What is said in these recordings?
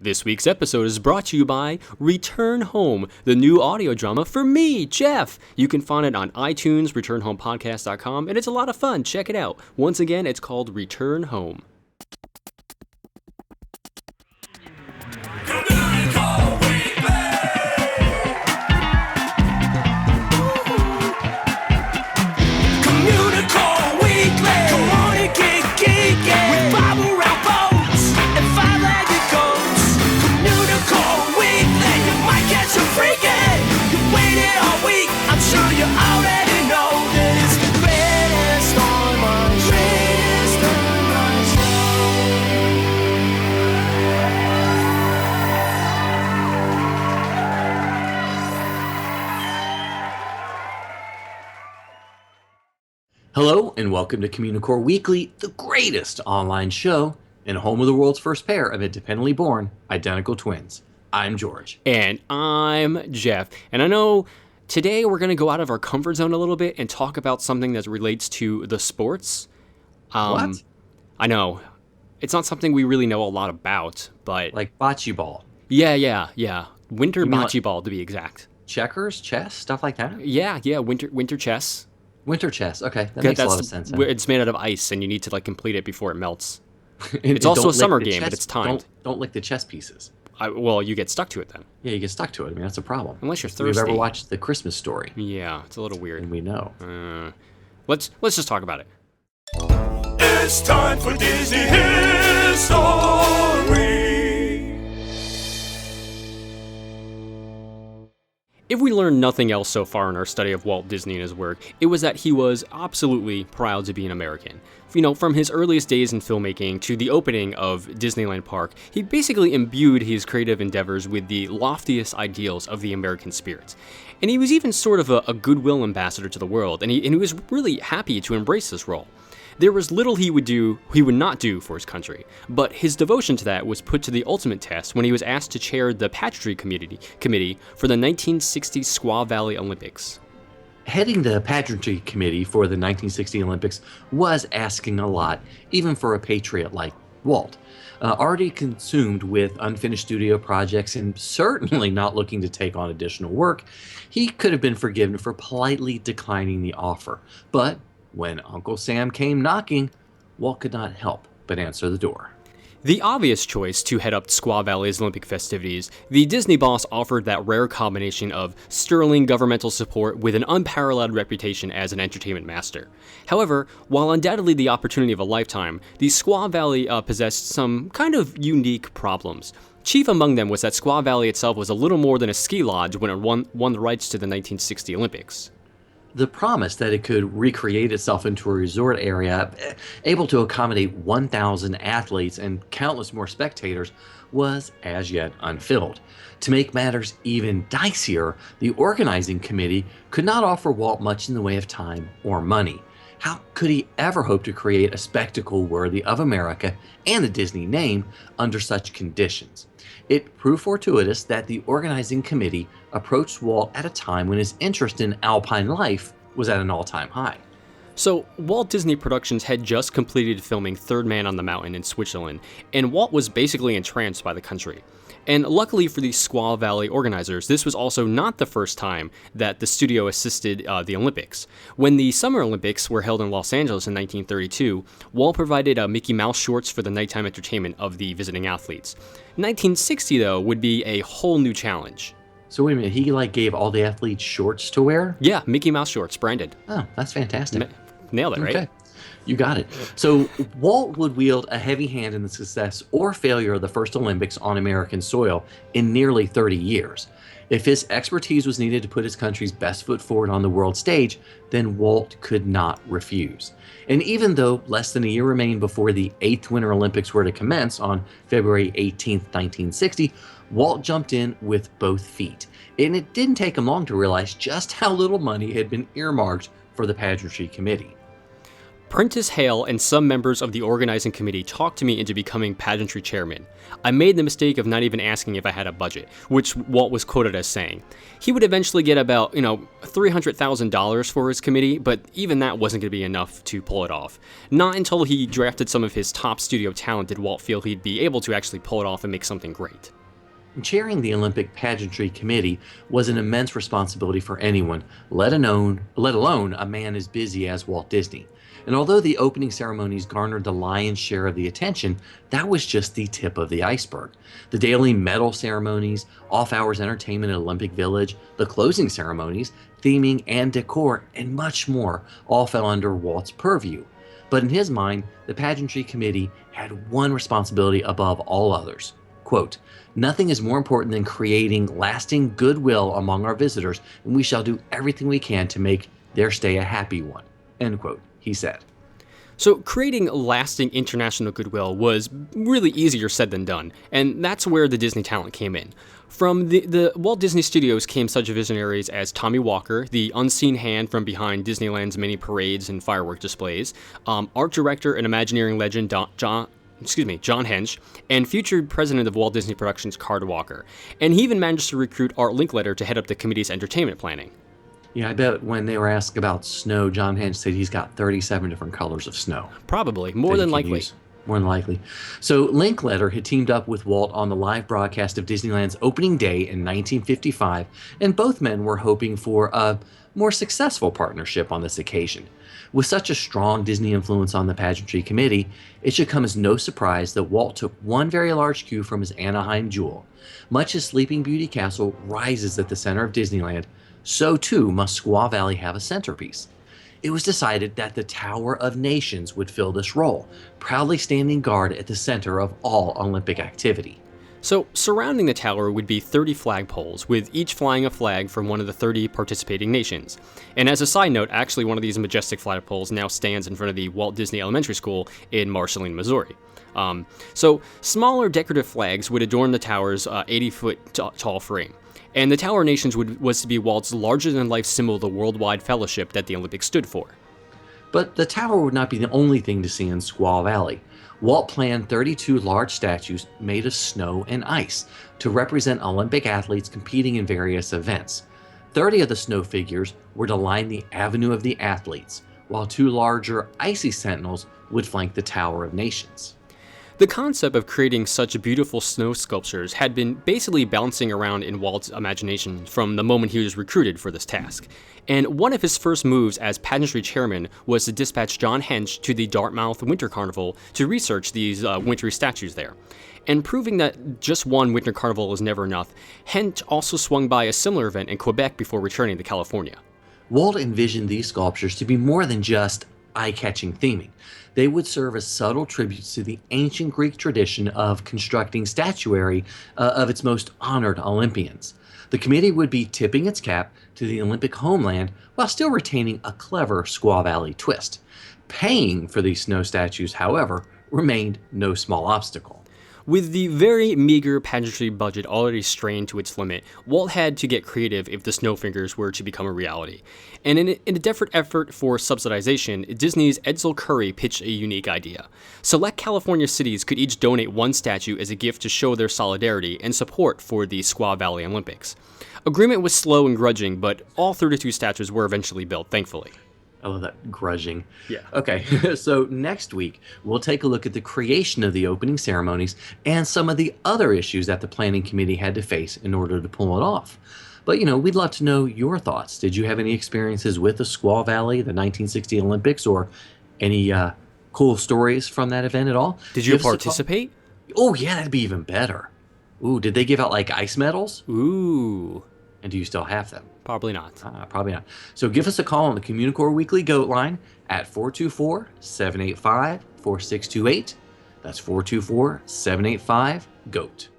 This week's episode is brought to you by Return Home, the new audio drama for me, Jeff. You can find it on iTunes, returnhomepodcast.com, and it's a lot of fun. Check it out. Once again, it's called Return Home. Communicore Weekly. Come on and get geeky. We bob around boats and five-legged goats. Communicore Weekly. You might catch a freaking. You waited all week. I'm sure you already know that it's the greatest online show. Hello and welcome to Communicore Weekly, the greatest online show and home of the world's first pair of independently born identical twins. I'm George. And I'm Jeff. And I know today we're going to go out of our comfort zone a little bit and talk about something that relates to the sports. What? I know. It's not something we really know a lot about, but... Like bocce ball? Yeah. Winter You mean bocce ball, to be exact. Checkers, chess, stuff like that? Yeah, winter chess. Winter chess, okay, that makes a lot of sense. It's made out of ice, and you need to complete it before it melts. And It's also don't a summer lick the game, but chess- it's timed. Don't lick the chess pieces. Well, you get stuck to it then. Yeah, you get stuck to it. I mean, that's a problem. Unless you're If you've thirsty. ever watched The Christmas Story, Yeah, it's a little weird. and we know. Let's just talk about it. It's time for Disney History. If we learned nothing else so far in our study of Walt Disney and his work, it was that he was absolutely proud to be an American. You know, from his earliest days in filmmaking to the opening of Disneyland Park, he basically imbued his creative endeavors with the loftiest ideals of the American spirit. And he was even sort of a goodwill ambassador to the world, and he was really happy to embrace this role. There was little he would not do for his country, but his devotion to that was put to the ultimate test when he was asked to chair the pageantry committee for the 1960 Squaw Valley Olympics. Heading the pageantry committee for the 1960 Olympics was asking a lot, even for a patriot like Walt. Already consumed with unfinished studio projects and certainly not looking to take on additional work, he could have been forgiven for politely declining the offer. But when Uncle Sam came knocking, Walt could not help but answer the door. The obvious choice to head up Squaw Valley's Olympic festivities, the Disney boss offered that rare combination of sterling governmental support with an unparalleled reputation as an entertainment master. However, while undoubtedly the opportunity of a lifetime, the Squaw Valley possessed some kind of unique problems. Chief among them was that Squaw Valley itself was a little more than a ski lodge when it won the rights to the 1960 Olympics. The promise that it could recreate itself into a resort area, able to accommodate 1,000 athletes and countless more spectators, was as yet unfilled. To make matters even dicier, the organizing committee could not offer Walt much in the way of time or money. How could he ever hope to create a spectacle worthy of America and the Disney name under such conditions? It proved fortuitous that the organizing committee approached Walt at a time when his interest in alpine life was at an all-time high. So, Walt Disney Productions had just completed filming Third Man on the Mountain in Switzerland, and Walt was basically entranced by the country. And luckily for the Squaw Valley organizers, this was also not the first time that the studio assisted the Olympics. When the Summer Olympics were held in Los Angeles in 1932, Walt provided Mickey Mouse shorts for the nighttime entertainment of the visiting athletes. 1960, though, would be a whole new challenge. So wait a minute, he gave all the athletes shorts to wear? Yeah, Mickey Mouse shorts, branded. Oh, that's fantastic. Nailed it, right? Okay. You got it. So Walt would wield a heavy hand in the success or failure of the first Olympics on American soil in nearly 30 years. If his expertise was needed to put his country's best foot forward on the world stage, then Walt could not refuse. And even though less than a year remained before the 8th Winter Olympics were to commence on February 18, 1960, Walt jumped in with both feet. And it didn't take him long to realize just how little money had been earmarked for the pageantry committee. Prentice Hale and some members of the organizing committee talked me into becoming pageantry chairman. I made the mistake of not even asking if I had a budget, which Walt was quoted as saying. He would eventually get about, $300,000 for his committee, but even that wasn't going to be enough to pull it off. Not until he drafted some of his top studio talent did Walt feel he'd be able to actually pull it off and make something great. Chairing the Olympic Pageantry Committee was an immense responsibility for anyone, let alone a man as busy as Walt Disney. And although the opening ceremonies garnered the lion's share of the attention, that was just the tip of the iceberg. The daily medal ceremonies, off-hours entertainment at Olympic Village, the closing ceremonies, theming and decor, and much more all fell under Walt's purview. But in his mind, the Pageantry Committee had one responsibility above all others. Quote, "Nothing is more important than creating lasting goodwill among our visitors, and we shall do everything we can to make their stay a happy one." End quote, he said. So creating lasting international goodwill was really easier said than done, and that's where the Disney talent came in. From the Walt Disney Studios came such visionaries as Tommy Walker, the unseen hand from behind Disneyland's many parades and firework displays, art director and Imagineering legend John Hench, and future president of Walt Disney Productions, Card Walker. And he even managed to recruit Art Linkletter to head up the committee's entertainment planning. Yeah, I bet when they were asked about snow, John Hench said he's got 37 different colors of snow. Probably, more than likely. More than likely. So Linkletter had teamed up with Walt on the live broadcast of Disneyland's opening day in 1955, and both men were hoping for a more successful partnership on this occasion. With such a strong Disney influence on the Pageantry Committee, it should come as no surprise that Walt took one very large cue from his Anaheim jewel. Much as Sleeping Beauty Castle rises at the center of Disneyland, so too must Squaw Valley have a centerpiece. It was decided that the Tower of Nations would fill this role, proudly standing guard at the center of all Olympic activity. So, surrounding the tower would be 30 flagpoles, with each flying a flag from one of the 30 participating nations. And as a side note, actually one of these majestic flagpoles now stands in front of the Walt Disney Elementary School in Marceline, Missouri. So, smaller decorative flags would adorn the tower's 80-foot tall frame. And the Tower of Nations was to be Walt's larger-than-life symbol of the worldwide fellowship that the Olympics stood for. But the tower would not be the only thing to see in Squaw Valley. Walt planned 32 large statues made of snow and ice to represent Olympic athletes competing in various events. 30 of the snow figures were to line the Avenue of the Athletes, while 2 larger icy sentinels would flank the Tower of Nations. The concept of creating such beautiful snow sculptures had been basically bouncing around in Walt's imagination from the moment he was recruited for this task. And one of his first moves as pageantry chairman was to dispatch John Hench to the Dartmouth Winter Carnival to research these wintry statues there. And proving that just one Winter Carnival is never enough, Hench also swung by a similar event in Quebec before returning to California. Walt envisioned these sculptures to be more than just eye-catching theming. They would serve as subtle tributes to the ancient Greek tradition of constructing statuary of its most honored Olympians. The committee would be tipping its cap to the Olympic homeland while still retaining a clever Squaw Valley twist. Paying for these snow statues, however, remained no small obstacle. With the very meager pageantry budget already strained to its limit, Walt had to get creative if the snow fingers were to become a reality. And in a desperate effort for subsidization, Disney's Edsel Curry pitched a unique idea. Select California cities could each donate one statue as a gift to show their solidarity and support for the Squaw Valley Olympics. Agreement was slow and grudging, but all 32 statues were eventually built, thankfully. I love that, grudging. Yeah. Okay, so next week, we'll take a look at the creation of the opening ceremonies and some of the other issues that the planning committee had to face in order to pull it off. But, we'd love to know your thoughts. Did you have any experiences with the Squaw Valley, the 1960 Olympics, or any cool stories from that event at all? Did you participate? Oh, yeah, that'd be even better. Ooh, did they give out, ice medals? Ooh. And do you still have them? Probably not. Probably not. So give us a call on the Communicore Weekly Goat line at 424-785-4628. That's 424-785-GOAT.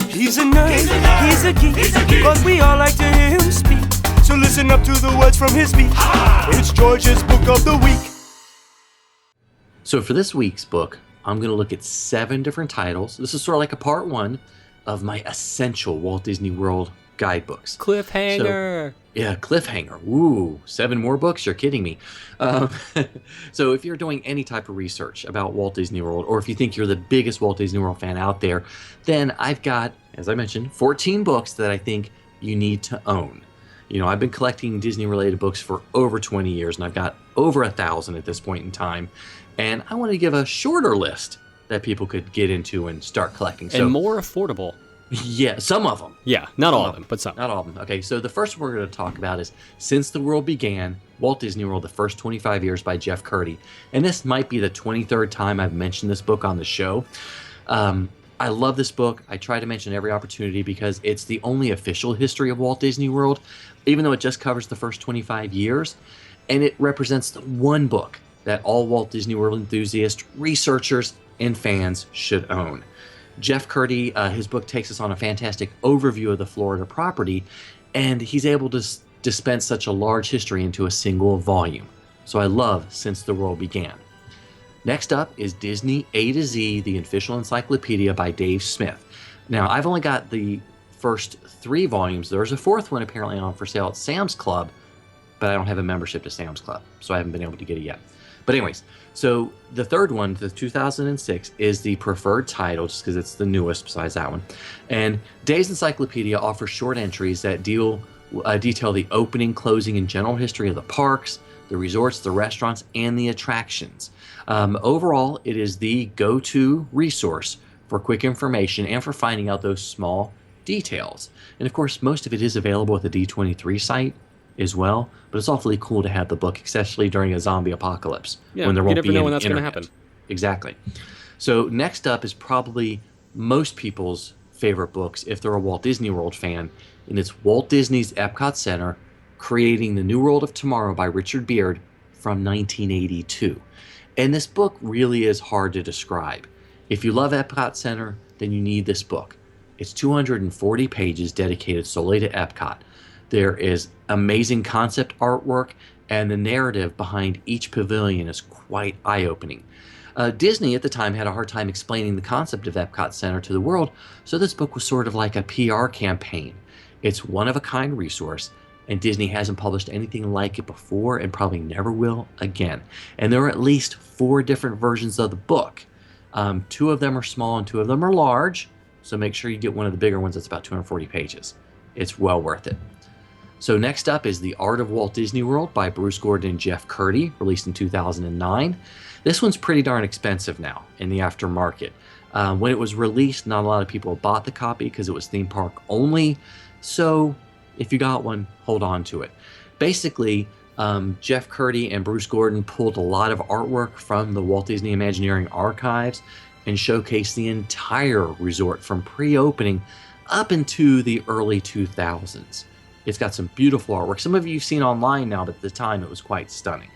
He's a nerd, he's a geek, but we all like to hear him speak. So listen up to the words from his speech. It's George's Book of the Week. So for this week's book, I'm going to look at 7 different titles. This is sort of like a part 1 of my essential Walt Disney World guidebooks. Cliffhanger! Yeah, cliffhanger. Ooh, 7 more books? You're kidding me. Um, so if you're doing any type of research about Walt Disney World, or if you think you're the biggest Walt Disney World fan out there, then I've got, as I mentioned, 14 books that I think you need to own. You know, I've been collecting Disney-related books for over 20 years, and I've got over 1,000 at this point in time. And I want to give a shorter list that people could get into and start collecting. And more affordable. Yeah, some of them. Yeah, not all of them, but some. Not all of them. Okay, so the first one we're going to talk about is Since the World Began, Walt Disney World, The First 25 Years by Jeff Curdy. And this might be the 23rd time I've mentioned this book on the show. I love this book. I try to mention every opportunity because it's the only official history of Walt Disney World, even though it just covers the first 25 years. And it represents the one book that all Walt Disney World enthusiasts, researchers, and fans should own. Jeff Curdy, his book takes us on a fantastic overview of the Florida property, and he's able to dispense such a large history into a single volume. So I love Since the World Began. Next up is Disney A to Z, the official encyclopedia by Dave Smith. Now, I've only got the first 3 volumes. There's a 4th one apparently on for sale at Sam's Club, but I don't have a membership to Sam's Club, so I haven't been able to get it yet. But anyways, so the 3rd one, the 2006, is the preferred title, just because it's the newest besides that one. And Dave's Encyclopedia offers short entries that detail the opening, closing, and general history of the parks, the resorts, the restaurants, and the attractions. Overall, it is the go-to resource for quick information and for finding out those small details. And of course, most of it is available at the D23 site as well, but it's awfully cool to have the book, especially during a zombie apocalypse when there won't be any internet. You never know when that's going to happen. Exactly. So next up is probably most people's favorite books if they're a Walt Disney World fan, and it's Walt Disney's Epcot Center, Creating the New World of Tomorrow by Richard Beard from 1982. And this book really is hard to describe. If you love Epcot Center, then you need this book. It's 240 pages dedicated solely to Epcot. There is amazing concept artwork, and the narrative behind each pavilion is quite eye-opening. Disney at the time had a hard time explaining the concept of Epcot Center to the world, so this book was sort of like a PR campaign. It's one-of-a-kind resource, and Disney hasn't published anything like it before and probably never will again. And there are at least 4 different versions of the book. 2 of them are small and 2 of them are large, so make sure you get one of the bigger ones that's about 240 pages. It's well worth it. So next up is The Art of Walt Disney World by Bruce Gordon and Jeff Curdy, released in 2009. This one's pretty darn expensive now in the aftermarket. When it was released, not a lot of people bought the copy because it was theme park only. So if you got one, hold on to it. Basically, Jeff Curdy and Bruce Gordon pulled a lot of artwork from the Walt Disney Imagineering archives and showcased the entire resort from pre-opening up into the early 2000s. It's got some beautiful artwork. Some of you've seen online now, but at the time it was quite stunning.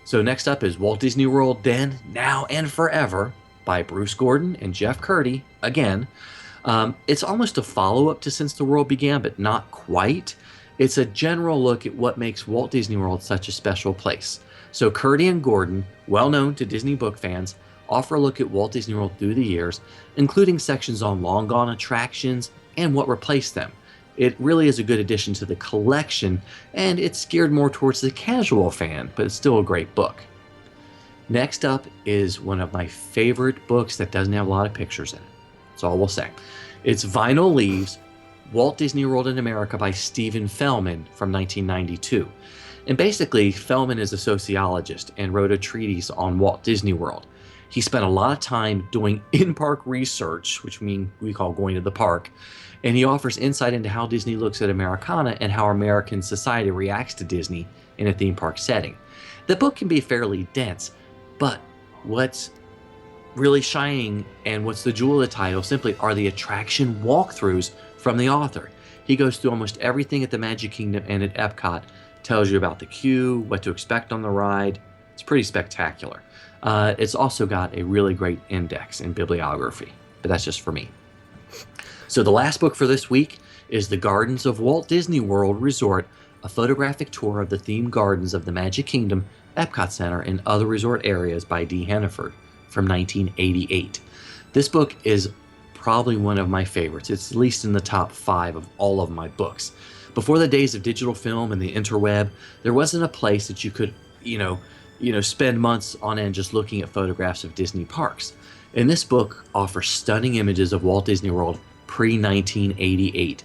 So next up is Walt Disney World Then, Now, and Forever by Bruce Gordon and Jeff Curdy, again. It's almost a follow-up to Since the World Began, but not quite. It's a general look at what makes Walt Disney World such a special place. So Curdy and Gordon, well known to Disney book fans, offer a look at Walt Disney World through the years, including sections on long-gone attractions and what replaced them. It really is a good addition to the collection, and it's geared more towards the casual fan, but it's still a great book. Next up is one of my favorite books that doesn't have a lot of pictures in it. That's all we'll say. It's Vinyl Leaves, Walt Disney World in America by Stephen Fellman from 1992. And basically, Fellman is a sociologist and wrote a treatise on Walt Disney World. He spent a lot of time doing in-park research, which we call going to the park, and he offers insight into how Disney looks at Americana and how American society reacts to Disney in a theme park setting. The book can be fairly dense, but what's really shining and what's the jewel of the title simply are the attraction walkthroughs from the author. He goes through almost everything at the Magic Kingdom and at Epcot, tells you about the queue, what to expect on the ride. It's pretty spectacular. It's also got a really great index and bibliography, but that's just for me. So the last book for this week is The Gardens of Walt Disney World Resort, a photographic tour of the themed gardens of the Magic Kingdom, Epcot Center, and other resort areas by Dee Hannaford from 1988. This book is probably one of my favorites. It's at least in the top 5 of all of my books. Before the days of digital film and the interweb, there wasn't a place that you could, spend months on end just looking at photographs of Disney parks. And this book offers stunning images of Walt Disney World pre-1988.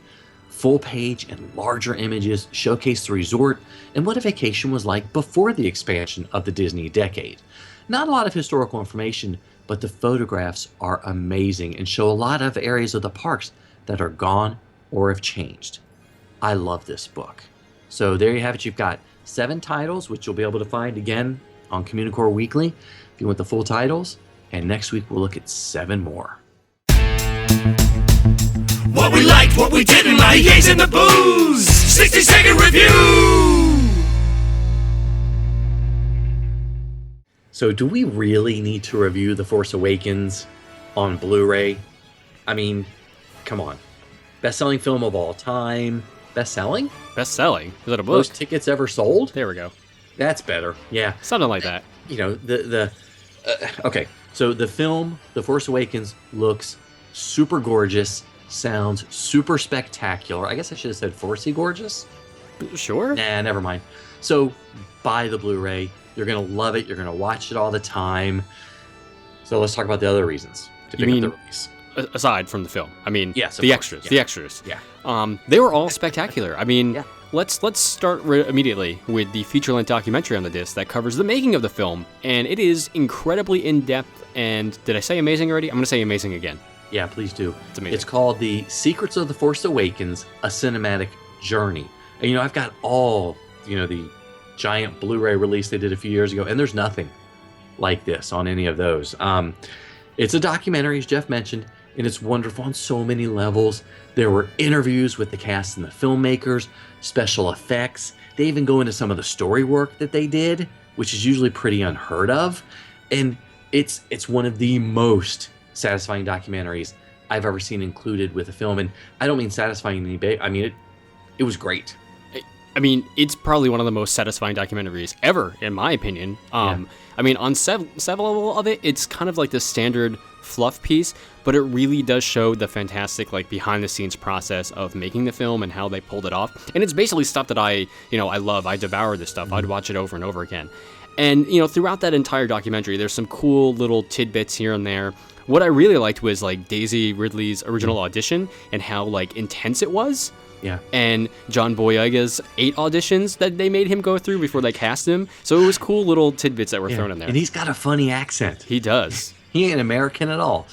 Full page and larger images showcase the resort and what a vacation was like before the expansion of the Disney decade. Not a lot of historical information, but the photographs are amazing and show a lot of areas of the parks that are gone or have changed. I love this book. So there you have it. You've got 7 titles, which you'll be able to find again on Communicore Weekly if you want the full titles. And next week we'll look at 7 more. What we liked, what we didn't like, Yays and the Booze. 60-second review. So do we really need to review The Force Awakens on Blu-ray? I mean, come on. Best-selling film of all time. Best-selling? Best-selling? Is that a book? Most tickets ever sold? There we go. That's better. Yeah. Something like that. Okay. So the film, The Force Awakens, looks super gorgeous, sounds super spectacular. I guess I should have said Forcey gorgeous. Sure. Nah, never mind. So buy the Blu-ray. You're going to love it. You're going to watch it all the time. So let's talk about the other reasons to pick up the release. Aside from the film, I mean, yes, the course, extras. yeah. The extras. Yeah. They were all spectacular. I mean, yeah. let's start immediately with the feature-length documentary on the disc that covers the making of the film, and it is incredibly in-depth. And did I say amazing already? I'm going to say amazing again. Yeah, please do. It's amazing. It's called The Secrets of the Force Awakens: A Cinematic Journey. And I've got all the giant Blu-ray release they did a few years ago, and there's nothing like this on any of those. It's a documentary, as Jeff mentioned, and it's wonderful on so many levels. There were interviews with the cast and the filmmakers, special effects. They even go into some of the story work that they did, which is usually pretty unheard of. And it's one of the most satisfying documentaries I've ever seen included with a film. And I don't mean satisfying in any way. I mean, it was great. I mean, it's probably one of the most satisfying documentaries ever, in my opinion. Yeah. I mean, on several of it, it's kind of like the standard fluff piece, but it really does show the fantastic, behind-the-scenes process of making the film and how they pulled it off. And it's basically stuff that I love. I devour this stuff. I'd watch it over and over again. And, throughout that entire documentary, there's some cool little tidbits here and there. What I really liked was, Daisy Ridley's original audition and how, intense it was. Yeah. And John Boyega's 8 auditions that they made him go through before they cast him. So it was cool little tidbits that were thrown in there. And he's got a funny accent. He does. He ain't American at all.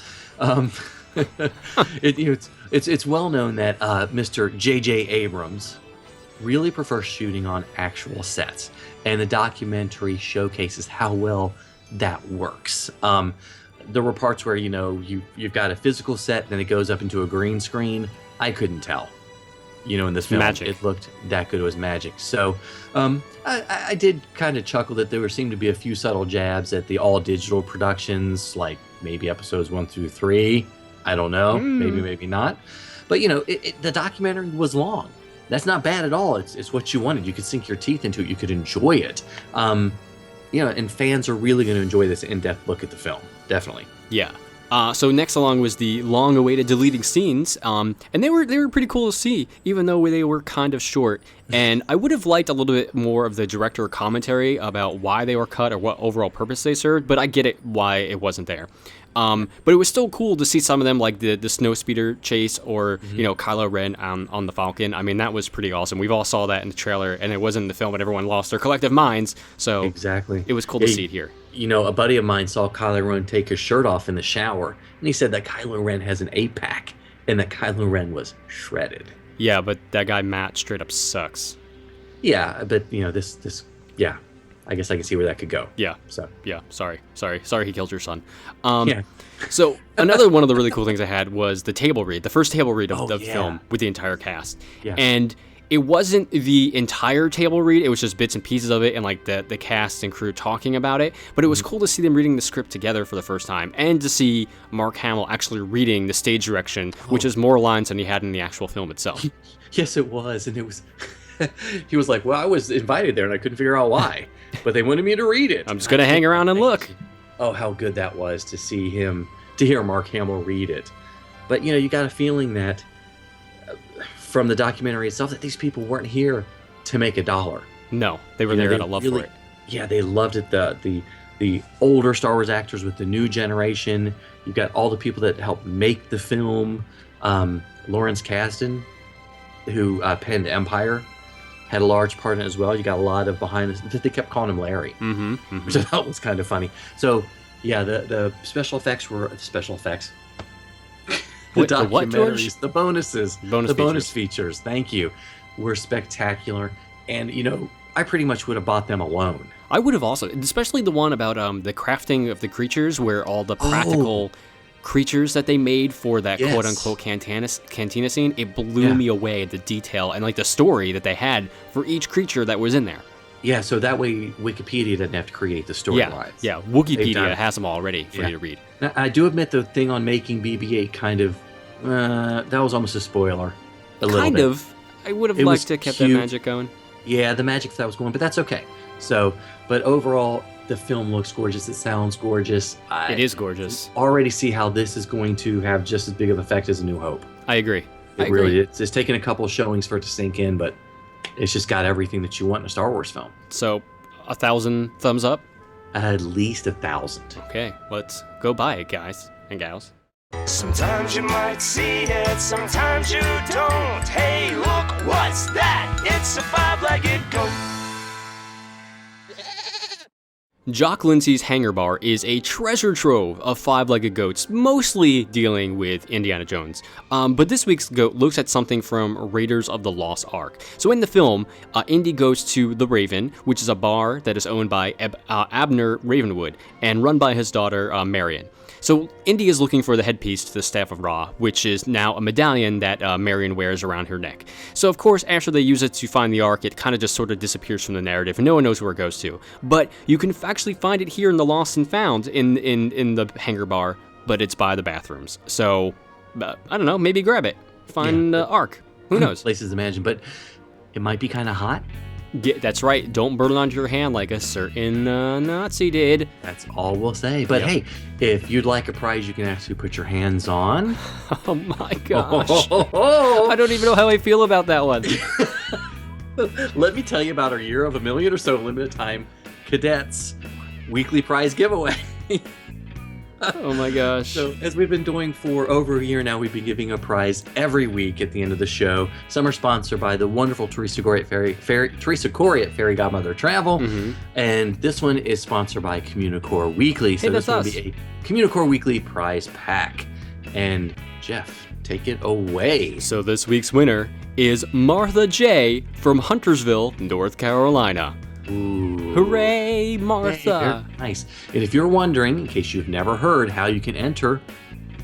It's well known that Mr. J.J. Abrams really prefers shooting on actual sets. And the documentary showcases how well that works. There were parts where, you've got a physical set, then it goes up into a green screen. I couldn't tell. In this film, magic. It looked that good. It was magic. So I did kind of chuckle that there seemed to be a few subtle jabs at the all-digital productions, like maybe episodes 1 through 3. I don't know. Maybe not. But, the documentary was long. That's not bad at all. It's what you wanted. You could sink your teeth into it. You could enjoy it. And fans are really going to enjoy this in-depth look at the film. Definitely. Yeah. So next along was the long-awaited deleting scenes, and they were pretty cool to see, even though they were kind of short. And I would have liked a little bit more of the director commentary about why they were cut or what overall purpose they served, but I get it why it wasn't there. But it was still cool to see some of them, like the snowspeeder chase or Kylo Ren on the Falcon. I mean, that was pretty awesome. We've all saw that in the trailer, and it wasn't in the film, but everyone lost their collective minds. So exactly, it was cool to see it here. A buddy of mine saw Kylo Ren take his shirt off in the shower, and he said that Kylo Ren has an 8-pack, and that Kylo Ren was shredded. Yeah, but that guy Matt straight up sucks. Yeah, but this yeah, I guess I can see where that could go. Yeah. So yeah, sorry he killed your son. Yeah. So another one of the really cool things I had was the table read, the first table read of the yeah. film with the entire cast. Yeah. And it wasn't the entire table read, it was just bits and pieces of it and the cast and crew talking about it. But it was cool to see them reading the script together for the first time and to see Mark Hamill actually reading the stage direction, which is more lines than he had in the actual film itself. Yes, it was. And it was he was like, well, I was invited there and I couldn't figure out why, but they wanted me to read it. I'm just going to hang around and look. Oh, how good that was to hear Mark Hamill read it. But you got a feeling that from the documentary itself that these people weren't here to make a dollar. No, they were there out of love for it. Yeah, they loved it. The older Star Wars actors with the new generation. You've got all the people that helped make the film. Lawrence Kasdan, who penned Empire, had a large part in it as well. You got a lot of behind the. They kept calling him Larry, which I thought was kind of funny. So yeah, the special effects were special effects. The documentaries, what, George? the bonuses, bonus features. Thank you, were spectacular. And I pretty much would have bought them alone. I would have also, especially the one about the crafting of the creatures, where all the practical creatures that they made for that quote-unquote cantina scene, it blew me away, the detail and like the story that they had for each creature that was in there. Yeah, so that way Wikipedia doesn't have to create the storylines. Yeah, Wikipedia has them already for you to read. Now, I do admit the thing on making BB-8 kind of, that was almost a spoiler. A little bit. I would have liked to keep that magic going. Yeah, the magic that was going, but that's okay. So, but overall, the film looks gorgeous. It sounds gorgeous. It is gorgeous. Already see how this is going to have just as big of effect as A New Hope. I agree. It really is. It's taken a couple showings for it to sink in, but it's just got everything that you want in a Star Wars film. So, 1,000 thumbs up? At least 1,000. Okay, let's go buy it, guys and gals. Sometimes you might see it, sometimes you don't. Hey, look, what's that? It's a five-legged goat. Jock Lindsey's Hangar Bar is a treasure trove of five-legged goats, mostly dealing with Indiana Jones. But this week's goat looks at something from Raiders of the Lost Ark. So in the film, Indy goes to The Raven, which is a bar that is owned by Abner Ravenwood and run by his daughter, Marion. So Indy is looking for the headpiece to the Staff of Ra, which is now a medallion that Marion wears around her neck. So of course, after they use it to find the Ark, it kind of just sort of disappears from the narrative, and no one knows where it goes to. But you can actually find it here in the Lost and Found in the Hangar Bar, but it's by the bathrooms. So, I don't know, maybe grab it. Find the Ark. Who knows? Places to imagine, but it might be kind of hot. Yeah, that's right. Don't burn it onto your hand like a certain Nazi did. That's all we'll say. But hey, if you'd like a prize you can actually put your hands on. Oh my gosh. I don't even know how I feel about that one. Let me tell you about our Year of a Million or So limited time cadets weekly prize giveaway. Oh my gosh. So as we've been doing for over a year now, we've been giving a prize every week at the end of the show. Some are sponsored by the wonderful Teresa Corey at Fairy Godmother Travel. Mm-hmm. And this one is sponsored by Communicore Weekly. So this will be a Communicore Weekly prize pack. And Jeff, take it away. So this week's winner is Martha J. from Huntersville, North Carolina. Ooh. Hooray, Martha! Hey, nice. And if you're wondering, in case you've never heard, how you can enter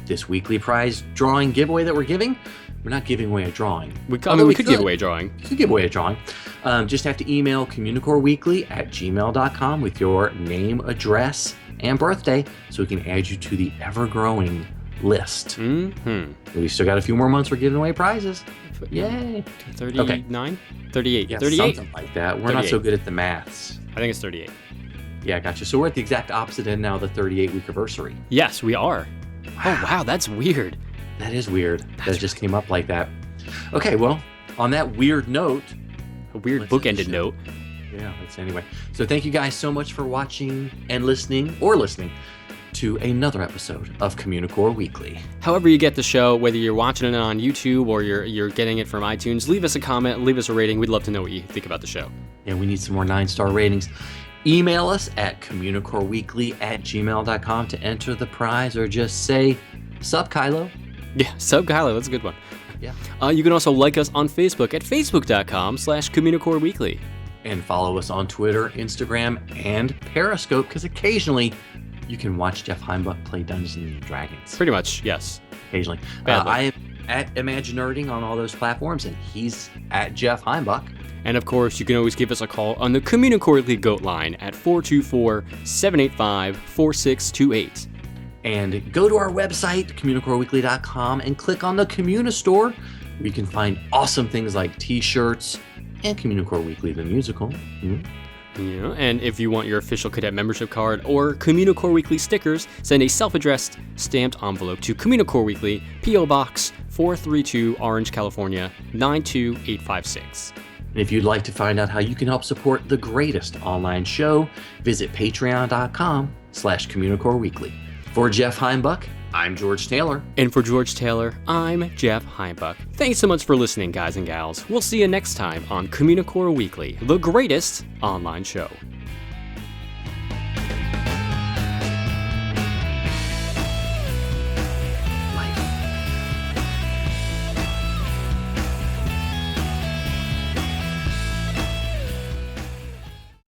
this weekly prize drawing giveaway that we're giving, we're not giving away a drawing. We could give away a drawing. You could give away a drawing. Just have to email communicoreweekly@gmail.com with your name, address, and birthday so we can add you to the ever-growing list. Mm-hmm. We still got a few more months we're giving away prizes. Yay. 39? 38. Yeah, 38? Something like that. We're 38. not so good at the maths. I think it's 38. Yeah, gotcha. So we're at the exact opposite end now of the 38-week anniversary. Yes, we are. Wow. Oh, wow, that's weird. That is weird. That just came up like that. Okay, well, on that weird note... A weird bookended note. Yeah, anyway. So thank you guys so much for watching and listening to another episode of Communicore Weekly. However you get the show, whether you're watching it on YouTube or you're getting it from iTunes, leave us a comment, leave us a rating. We'd love to know what you think about the show. Yeah, we need some more 9-star ratings. Email us at communicoreweekly@gmail.com to enter the prize, or just say, "Sup, Kylo." Yeah, Sup, Kylo. That's a good one. Yeah. You can also like us on Facebook at facebook.com/Communicore Weekly. And follow us on Twitter, Instagram, and Periscope, because occasionally you can watch Jeff Heimbach play Dungeons and Dragons. Pretty much, yes. Occasionally. I am at Imaginerding on all those platforms, and he's at Jeff Heimbach. And of course, you can always give us a call on the Communicore Weekly Goat line at 424-785-4628. And go to our website, communicoreweekly.com, and click on the Communistore, where you can find awesome things like t-shirts and Communicore Weekly, the musical. Yeah, and if you want your official cadet membership card or Communicore Weekly stickers, send a self-addressed stamped envelope to Communicore Weekly, P.O. Box 432, Orange, California 92856. And if you'd like to find out how you can help support the greatest online show, visit patreon.com/Communicore Weekly. For Jeff Heimbuck, I'm George Taylor. And for George Taylor, I'm Jeff Heimbuck. Thanks so much for listening, guys and gals. We'll see you next time on Communicore Weekly, the greatest online show.